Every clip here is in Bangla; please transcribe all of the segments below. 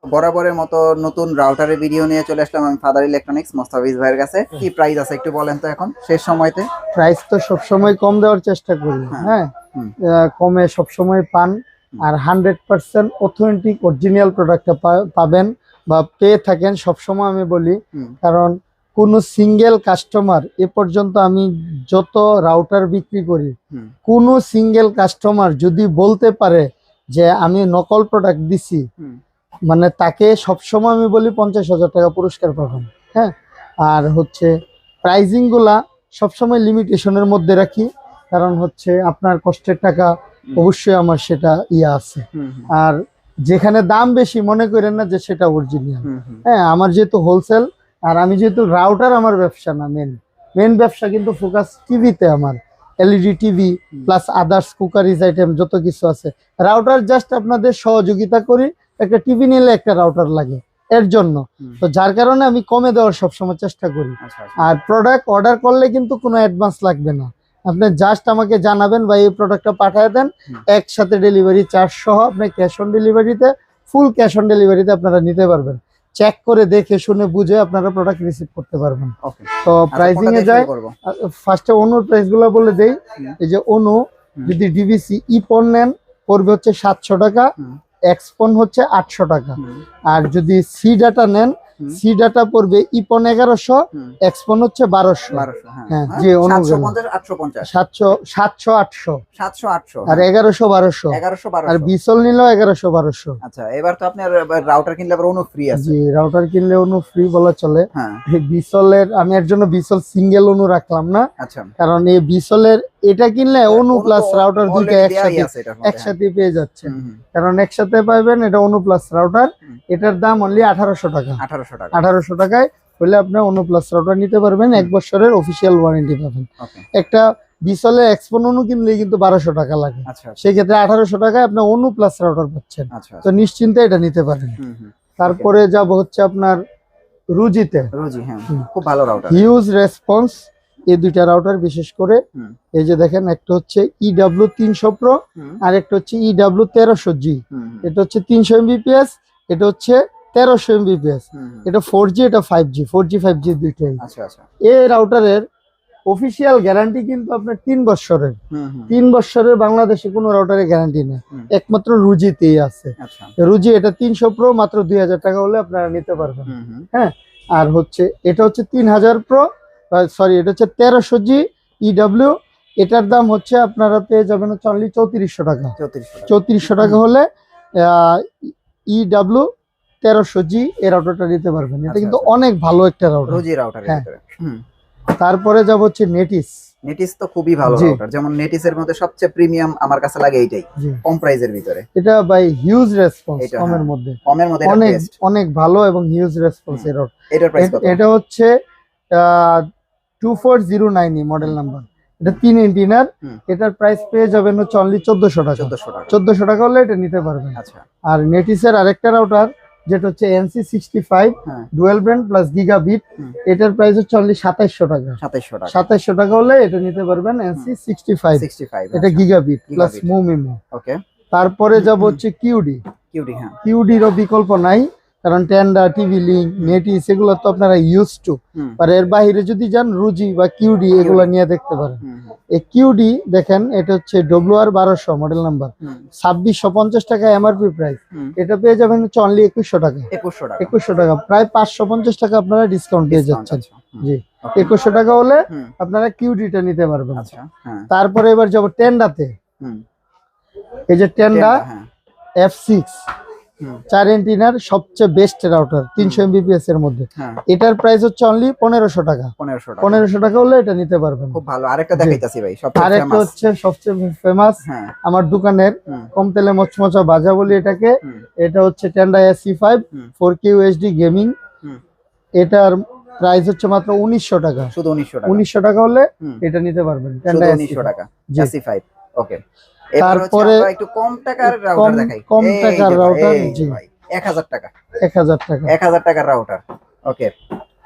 বরাবরের মতো নতুন রাউটারের ভিডিও নিয়ে চলে আসলাম আমি ফাদার ইলেকট্রনিক্স মোস্তাফিজ ভাইয়ের কাছে। কি প্রাইস আছে একটু বলেন তো, এখন শেষ সময়তে? প্রাইস তো সবসময় কম দেওয়ার চেষ্টা করি, হ্যাঁ। কমে সবসময় পান, আর 100% অথেন্টিক অরিজিনাল প্রোডাক্টটা পাবেন বা পেয়ে থাকেন সবসময়, আমি বলি। কারণ কোনো সিঙ্গেল কাস্টমার এ পর্যন্ত আমি যত রাউটার বিক্রি করি, কোনো সিঙ্গেল কাস্টমার যদি বলতে পারে যে আমি নকল প্রোডাক্ট দিছি, মানে তাকে সবসময় আমি বলি 50,000 টাকা পুরস্কার পাবেন, হ্যাঁ। আর হচ্ছে প্রাইজিংগুলা সবসময় লিমিটেশনের মধ্যে রাখি, কারণ হচ্ছে আপনার কষ্টের টাকা অবশ্যই আমার সেটা আছে। আর যেখানে দাম বেশি মনে করেন না যে সেটা অরিজিনাল, হ্যাঁ। আমার যেহেতু হোলসেল, আর আমি যেহেতু রাউটার আমার ব্যবসা না, মেন ব্যবসা কিন্তু ফোকাস টিভিতে, আমার LED TV plus others cookeries item যত কিছু আছে। রাউটার জাস্ট আপনাদের সহযোগিতা করি, একটা টিভি নিলে একটা রাউটার লাগে এর জন্য, তো যার কারণে আমি কমে দেওয়ার সবসময় চেষ্টা করি। আর প্রোডাক্ট অর্ডার করলে কিন্তু কোনো অ্যাডভান্স লাগবে না, আপনি জাস্ট আমাকে জানাবেন ভাই এই প্রোডাক্টটা পাঠিয়ে দেন, একসাথে ডেলিভারি চার্জ সহ আপনি ক্যাশ অন ডেলিভারিতে, ফুল ক্যাশ অন ডেলিভারিতে আপনারা নিতে পারবেন। চেক করে দেখে শুনে বুঝে আপনারা প্রোডাক্ট রিসিভ করতে পারবেন। তো প্রাইসিং এ যায়, ফার্স্টে অনুর প্রাইস গুলো বলে দেই। এই যে অনু যদি ডিভিসি ইপন নেন পড়বে হচ্ছে 700 টাকা, এক্সপন হচ্ছে 800 টাকা। আর যদি সি ডাটা নেন, সি ডাটা পড়বে ইপন 1100, এক্সপন হচ্ছে 1200। হ্যাঁ, যে 700-800 আর 1100-1200 আর বিসল নিলেও 1100-1200। আচ্ছা, এবার তো আপনার রাউটার কিনলে আবার অনু ফ্রি আছে। জি, রাউটার কিনলে অনু ফ্রি বলা চলে। বিসলের আমি এর জন্য বিসল সিঙ্গেল অনু রাখলাম না, কারণ এই বিসলের এটা কিনলে অনু প্লাস রাউটার দুইটা একসাথে পেয়ে যাচ্ছে, কারণ একসাথে পাবেন এটা অনু প্লাস রাউটার। এটার দাম অনলি 1800 টাকা। 1800 টাকায় হলে আপনি অনু প্লাস রাউটার নিতে পারবেন, 1 বছরের অফিসিয়াল ওয়ারেন্টি পাবেন। একটা বিসলের এক্সপন অনু কিনলে কিন্তু 1200 টাকা লাগে, সেই ক্ষেত্রে 1800 টাকায় আপনি অনু প্লাস রাউটার পাচ্ছেন, তো নিশ্চিন্তে এটা নিতে পারেন। তারপরে যাব হচ্ছে আপনার রুজিতে। খুব ভালো রাউটার, হিউজ রেসপন্স এই দুইটা রাউটার বিশেষ করে। এই যে দেখেন, একটা হচ্ছে EW 300 Pro আর একটা হচ্ছে EW 1300G। এটা হচ্ছে 300 Mbps, এটা হচ্ছে 1300 Mbps। এটা 4G, এটা 5G, 4G 5G দুইটাই। এই রাউটারের অফিসিয়াল গ্যারান্টি কিন্তু আপনার 3 বছরের। 3 বছরের বাংলাদেশে কোনো রাউটারের গ্যারান্টি নেই, একমাত্র রুজিতেই আছে। রুজি এটা 300 Pro মাত্র 2000 টাকা হলে আপনারা নিতে পারবেন, হ্যাঁ। আর হচ্ছে এটা হচ্ছে 3000 Pro, সরি এটা হচ্ছে 1300G EW। এটার দাম হচ্ছে আপনারা পেয়ে যাবেন হচ্ছে অনলি 3400 টাকা। 3400 টাকা হলে EW 1300G এই রাউটারটা নিতে পারবেন। এটা কিন্তু অনেক ভালো একটা রাউটার, রুজি রাউটার। তারপরে যাব হচ্ছে নেটিস। নেটিস তো খুবই ভালো রাউটার, যেমন নেটিসের মধ্যে সবচেয়ে প্রিমিয়াম আমার কাছে লাগে এইটাই, কম প্রাইসের ভিতরে। এটা বাই হিউজ রেসপন্স, কমের মধ্যে অনেক অনেক ভালো এবং হিউজ রেসপন্স এর রাউটার। এটার প্রাইস কত? এটা হচ্ছে 2409 মডেল নাম্বার, এটা 3 এন্টিনার। এটার প্রাইস পেয়ে যাবেন হচ্ছে অনলি 1400 টাকা। 1400 টাকা হলে এটা নিতে পারবেন। আর নেটিসের আরেকটা রাউটার যেটা হচ্ছে NC65 dual brand plus gigabit, এটার প্রাইস হচ্ছে অনলি 2700 টাকা। 2700 টাকা হলে এটা নিতে পারবেন NC65, এটা গিগাবিট প্লাস মুমিমো। ওকে, তারপরে যাব হচ্ছে কিউডির বিকল্প নাই, কারণ টেন্ডা, টিভি লিঙ্ক, নেটিস এগুলো তো আপনারা ইউজ টু। আর এর বাইরে যদি যান রুজি বা কিউডি এগুলো নিয়ে দেখতে পারেন। এই কিউডি দেখেন, এটা হচ্ছে WR 1200 মডেল নাম্বার, 2650 টাকা এমআরপি প্রাইস। এটা পেয়ে যাবেন হচ্ছে অনলি 2100 টাকা। 2100 টাকা, প্রায় 550 টাকা আপনারা ডিসকাউন্ট পেয়ে যাচ্ছেন। জি, 2100 টাকা হলে আপনারা কিউডিটা নিতে পারবেন। তারপরে এবার যাব টেন্ডাতে। এই যে টেন্ডা F6 4 এন্টিনার সবচেয়ে বেস্ট রাউটার, 300 Mbps এর মধ্যে। এটার প্রাইস হচ্ছে অনলি 1500 টাকা। 1500 টাকা হলে এটা নিতে পারবেন। খুব ভালো। আরেকটা দেখাইতাছি ভাই, সবচেয়ে ফেমাস। আরেকটা হচ্ছে সবচেয়ে ফেমাস আমার দোকানের, কম তেলে মচমচা বাজা বলি এটাকে। এটা হচ্ছে Tenda SC5 4K UHD gaming. এটার প্রাইস হচ্ছে মাত্র 1900 টাকা। শুধু 1900 টাকা হলে এটা নিতে পারবেন, টেন্ডা 1900 টাকা SC5। ওকে, তারপরে একটু কম টাকার রাউটার দেখাই। কম টাকার রাউটার, জি, 1000 টাকা। 1000 টাকার রাউটার। ওকে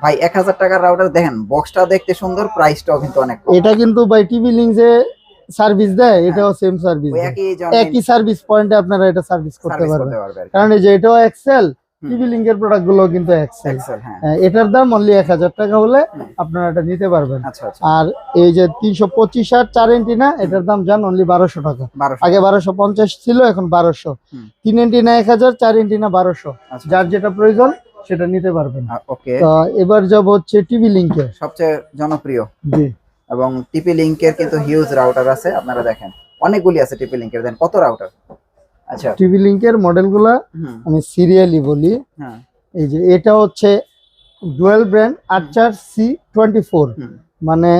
ভাই, 1000 টাকার রাউটার দেখেন, বক্সটা দেখতে সুন্দর, প্রাইসটাও কিন্তু অনেক কম। এটা কিন্তু বাই টিভি লিংক যে সার্ভিস দেয়, এটাও সেম সার্ভিস, একই সার্ভিস পয়েন্টে আপনারা এটা সার্ভিস করতে পারবেন। কারণ এই যে এটাও এক্সেল টিভি লিঙ্কের প্রোডাক্ট গুলো কিন্তু এক্সেল। হ্যাঁ এটার দাম অনলি 1000 টাকা হলে আপনারা এটা নিতে পারবেন। আচ্ছা আচ্ছা আর এই যে 325 আর 4 ইঞ্চি না, এটার দাম জান অনলি 1200 টাকা। 1200 আগে 1250 ছিল, এখন 1200। 3 ইঞ্চি না 1000, 4 ইঞ্চি না 1200, আচ্ছা, যার যেটা প্রয়োজন সেটা নিতে পারবেন। ওকে, তো এবার যাব হচ্ছে টিভি লিঙ্কের সবচেয়ে জনপ্রিয়। জি, এবং টিপি লিংকের কিন্তু হিউজ রাউটার আছে, আপনারা দেখেন অনেকগুলি আছে টিপি লিংকের। দেন কত রাউটার? আচ্ছা টিভি লিঙ্কের মডেলগুলা আমি সিরিয়ালি বলি। হ্যাঁ এই যে এটা হচ্ছে ডুয়েল ব্র্যান্ড আর্চার C24, মানে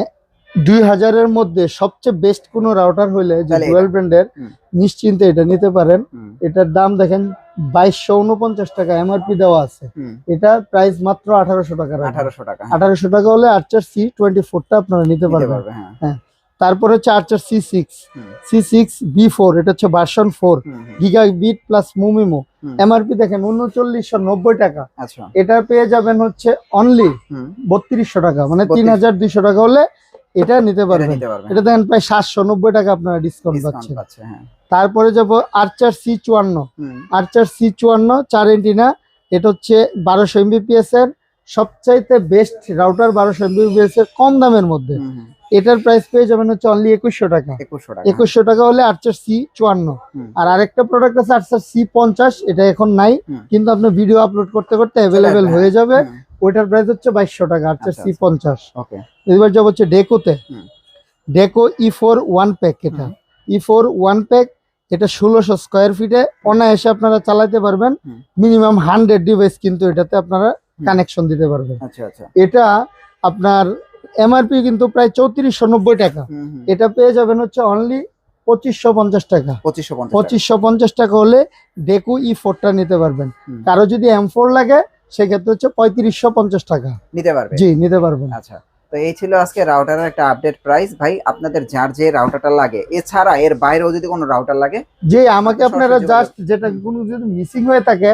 2000 এর মধ্যে সবচেয়ে বেস্ট কোনো রাউটার হইলে যে তাহলে ডুয়েল ব্র্যান্ডের, নিশ্চিন্তে এটা নিতে পারেন। এটার দাম দেখেন 2249 টাকা এমআরপি দেওয়া আছে। এটা প্রাইস মাত্র 1800 টাকা। 1800 টাকা, 1800 টাকা হলে আর্চার C24 টা আপনারা নিতে পারবেন। হ্যাঁ, তারপর হচ্ছে আর্চার C6 B4, এটা হচ্ছে ভার্সন 4 গিগাবিট প্লাস মুমিমো। এমআরপি দেখেন 3990 টাকা। আচ্ছা এটা পেয়ে যাবেন হচ্ছে অনলি 3200 টাকা, মানে 3200 টাকা হলে এটা নিতে পারবেন। এটা দেখেন প্রায় 790 টাকা আপনারা ডিসকাউন্ট পাচ্ছেন। তারপরে যাব আর্চার C54। আর্চার C54 4 ইঞ্চি না, এটা হচ্ছে 1200 এমবিপিএস এর সবচাইতে বেস্ট রাউটার, 1200 এমবিপিএস এর কম দামের মধ্যে। এটার প্রাইস পেয়ে যাবেন হচ্ছে অনলি 2100 টাকা। 2100 টাকা হলে আর্চার C54। আর আরেকটা প্রোডাক্ট আছে আর্চার C50, এটা এখন নাই, কিন্তু আপনি ভিডিও আপলোড করতে করতে অ্যাভেলেবেল হয়ে যাবে। ওইটার প্রাইস হচ্ছে 2200 টাকা, আর্চার C50। ওকে, এবার যাব হচ্ছে ডেকোতে। ডেকো E4 1 প্যাক। এটা E4 1 প্যাক, এটা 1600 স্কয়ার ফিটে অনায়াসে আপনারা চালাতে পারবেন। মিনিমাম 100 ডিভাইস কিন্তু এটাতে আপনারা কানেকশন দিতে পারবেন। আচ্ছা আচ্ছা, এটা আপনার এমআরপি কিন্তু প্রায় 3490 টাকা। এটা পেয়ে যাবেন হচ্ছে অনলি 2550 টাকা। 2550 টাকা হলে ডেকো E4 টা নিতে পারবেন। কারো যদি M4 লাগে সেক্ষেত্রে হচ্ছে 3550 টাকা নিতে পারবেন। জি, নিতে পারবেন। আচ্ছা, তো এই ছিল আজকে রাউটারের একটা আপডেট প্রাইস। ভাই আপনাদের যার যে রাউটারটা লাগে, এছাড়া এর বাইরেও যদি কোনো রাউটার লাগে, যে আমাকে আপনারা জাস্ট যেটা কোনো যদি মিসিং হয়ে থাকে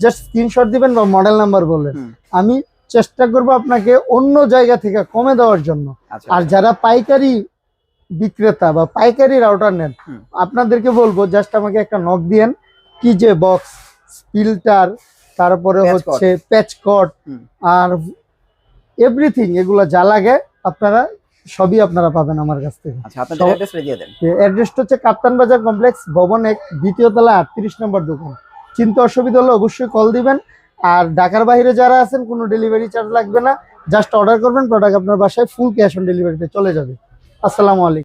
জাস্ট স্ক্রিনশট দিবেন বা মডেল নাম্বার বলবেন, আমি চেষ্টা করব আপনাকে অন্য জায়গা থেকে কমে দেওয়ার জন্য। আর যারা পাইকারি বিক্রেতা বা পাইকারি রাউটার নেন, আপনাদেরকে বলবো জাস্ট আমাকে একটা নক দিয়েন, কি যে বক্স, ফিল্টার, তারপরে হচ্ছে প্যাচকট আর এভরিথিং, এগুলো যা লাগে আপনারা সবই আপনারা পাবেন আমার কাছ থেকে। আচ্ছা, আপনাদের অ্যাড্রেসটা দিয়ে দেন। অ্যাড্রেসটা হচ্ছে কাপ্তান বাজার কমপ্লেক্স, ভবন 1, দ্বিতীয় তলা, 38 নম্বর দোকান। চিন্তা অসুবিধা হলে অবশ্যই কল দিবেন। আর ঢাকার বাইরে যারা আছেন কোনো ডেলিভারি চার্জ লাগবে না, জাস্ট অর্ডার করবেন, প্রোডাক্ট আপনার বাসায় ফুল ক্যাশ অন ডেলিভারিতে চলে যাবে। আসসালামু আলাইকুম।